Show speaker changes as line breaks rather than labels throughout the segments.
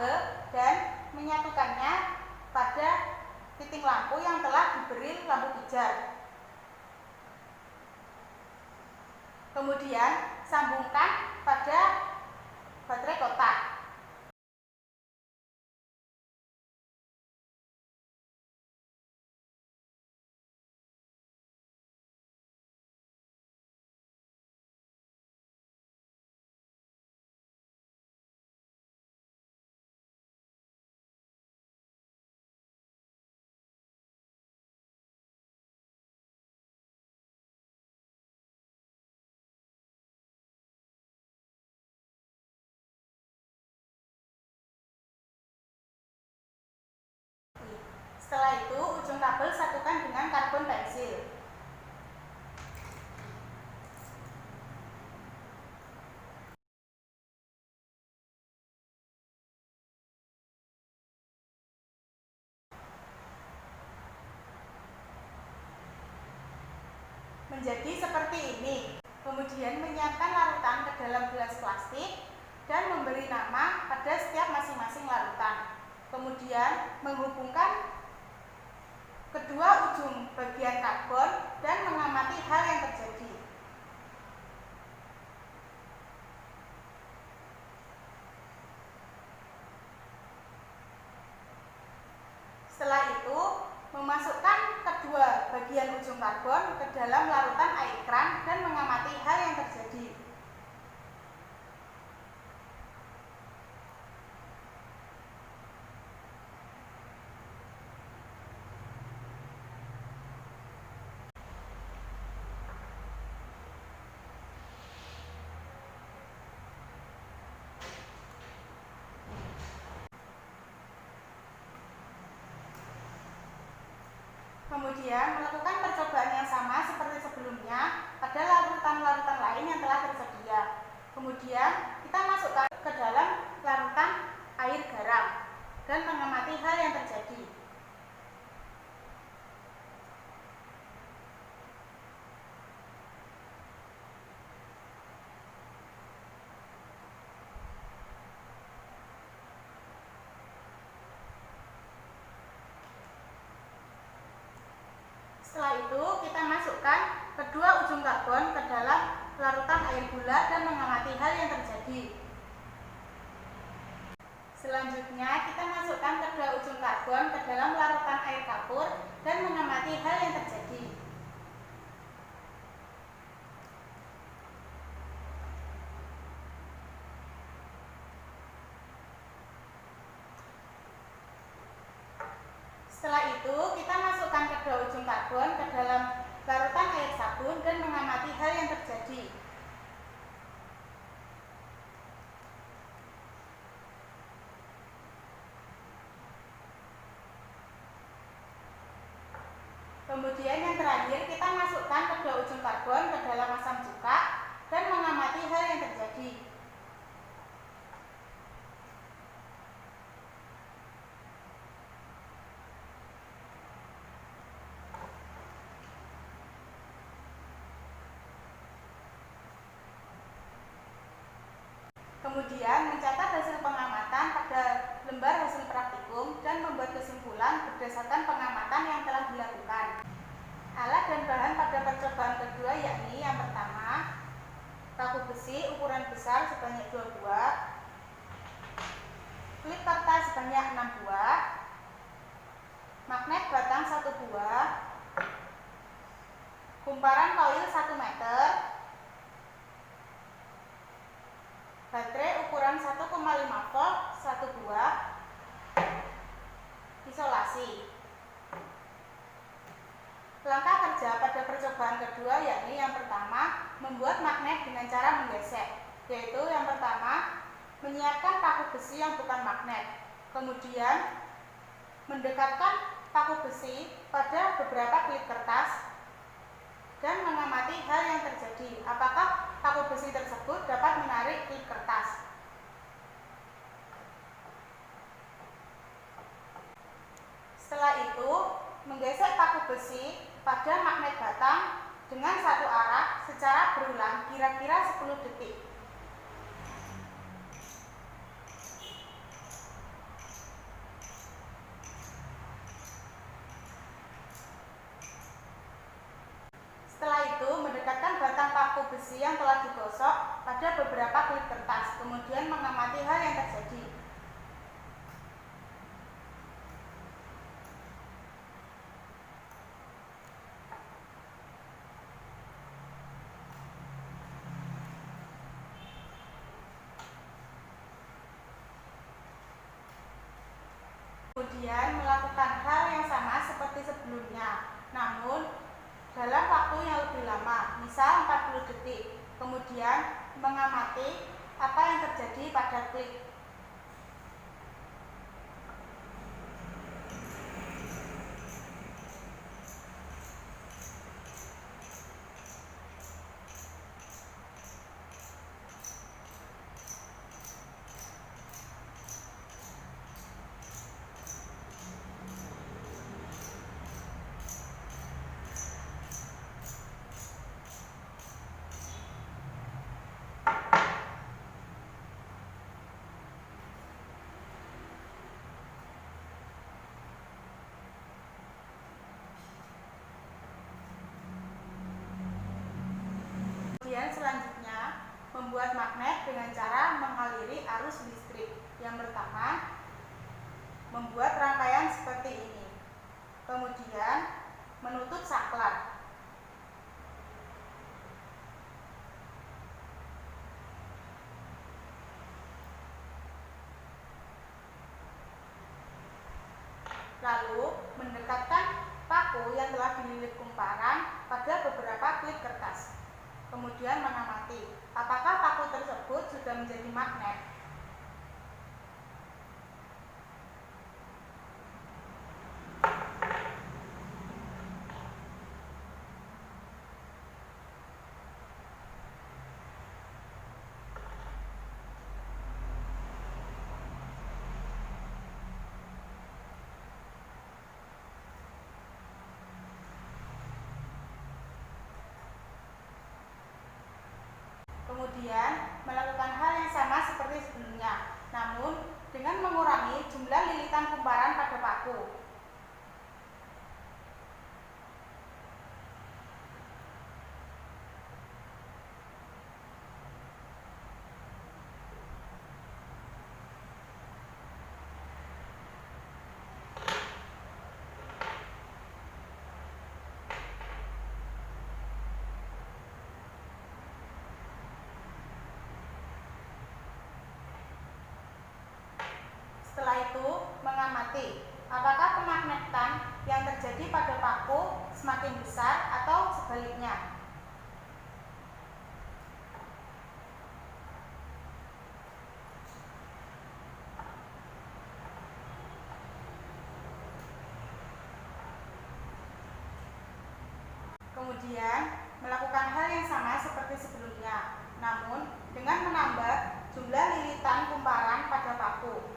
kabel dan menyatukannya pada titik lampu yang telah diberi lampu pijar. Kemudian sambungkan pada baterai kotak. Setelah itu, ujung kabel satukan dengan karbon pensil. Menjadi seperti ini. Kemudian menyiapkan larutan ke dalam gelas plastik dan memberi nama pada setiap masing-masing larutan. Kemudian menghubungkan kedua ujung bagian karbon dan mengamati hal yang terjadi. Setelah itu, memasukkan kedua bagian ujung karbon ke dalam larutan air kran dan mengamati hal yang terjadi. Kemudian melakukan percobaan yang sama seperti sebelumnya pada larutan-larutan lain yang telah tersedia. Kemudian kita masukkan ke dalam larutan air garam dan mengamati hal yang terjadi. Setelah itu, kita masukkan kedua ujung karbon ke dalam larutan air gula dan mengamati hal yang terjadi. Selanjutnya, kita masukkan kedua ujung karbon ke dalam larutan air kapur dan mengamati hal yang terjadi. Setelah itu, kita masukkan kedua ujung karbon ke dalam larutan air sabun dan mengamati hal yang terjadi. Kemudian yang terakhir, kita masukkan kedua ujung karbon ke dalam asam cuka dan mengamati hal yang terjadi. Kemudian mencatat hasil pengamatan pada lembar hasil praktikum dan membuat kesimpulan berdasarkan pengamatan yang telah dilakukan. Alat dan bahan pada percobaan kedua yakni yang pertama, paku besi ukuran besar sebanyak 2 buah, klip kertas sebanyak 6 buah, magnet batang 1 buah, kumparan koil 1 meter, baterai ukuran 1,5 volt 1 buah, isolasi. Langkah kerja pada percobaan kedua yakni yang pertama, membuat magnet dengan cara menggesek, yaitu yang pertama, menyiapkan paku besi yang bukan magnet, kemudian mendekatkan paku besi pada beberapa klip kertas dan mengamati hal yang terjadi, apakah paku besi tersebut dapat menarik klip kertas. Setelah itu, menggesek paku besi pada magnet batang dengan satu arah secara berulang kira-kira 10 detik. besi yang telah digosok pada beberapa klip kertas, kemudian mengamati hal yang terjadi. Kemudian melakukan hal yang sama seperti sebelumnya, namun dalam waktu yang lebih lama, misal 40 detik. Kemudian mengamati apa yang terjadi pada klip. Kemudian selanjutnya membuat magnet dengan cara mengaliri arus listrik. Yang pertama, membuat rangkaian seperti ini. Kemudian menutup saklar. Lalu mendekatkan paku yang telah dililit kumparan pada beberapa klip kertas. Kemudian mengamati apakah paku tersebut sudah menjadi magnet. Kemudian melakukan hal yang sama seperti sebelumnya, namun dengan mengurangi jumlah lilitan kumparan pada paku. Setelah itu, mengamati apakah pemagnetan yang terjadi pada paku semakin besar atau sebaliknya. Kemudian, melakukan hal yang sama seperti sebelumnya, namun dengan menambah jumlah lilitan kumparan pada paku.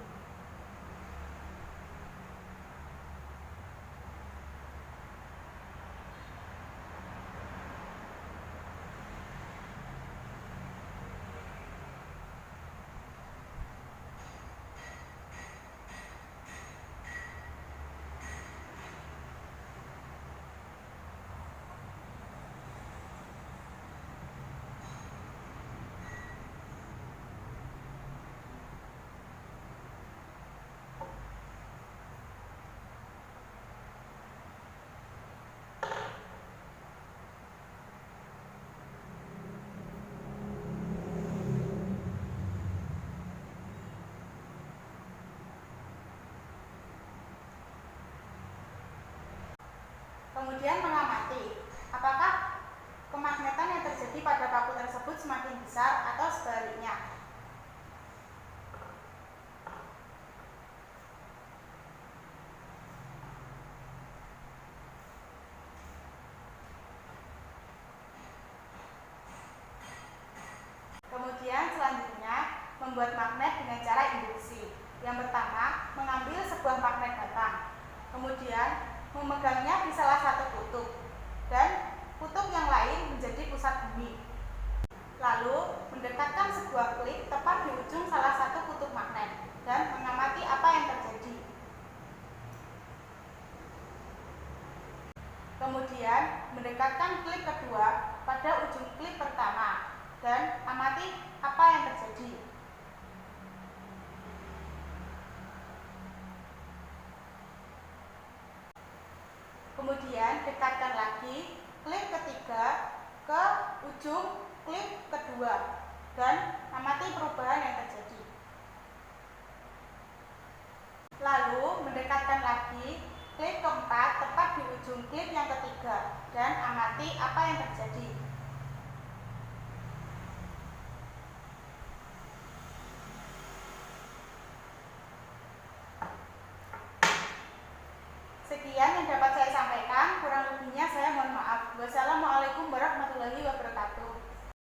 Kemudian mengamati apakah kemagnetan yang terjadi pada paku tersebut semakin besar atau sebaliknya. Kemudian selanjutnya membuat magnet dengan cara induksi. Yang pertama, mengambil sebuah magnet batang, kemudian memegangnya di salah satu kutub, dan kutub yang lain menjadi pusat bumi. Lalu mendekatkan sebuah klip tepat di ujung salah satu kutub magnet dan mengamati apa yang terjadi. Kemudian mendekatkan klip kedua pada ujung klip pertama Kemudian dekatkan lagi klip ketiga ke ujung klip kedua dan amati perubahan yang terjadi. Lalu mendekatkan lagi klip keempat tepat di ujung klip yang ketiga dan amati apa yang terjadi. Sekian yang dapat saya sampaikan, kurang lebihnya saya mohon maaf. Wassalamualaikum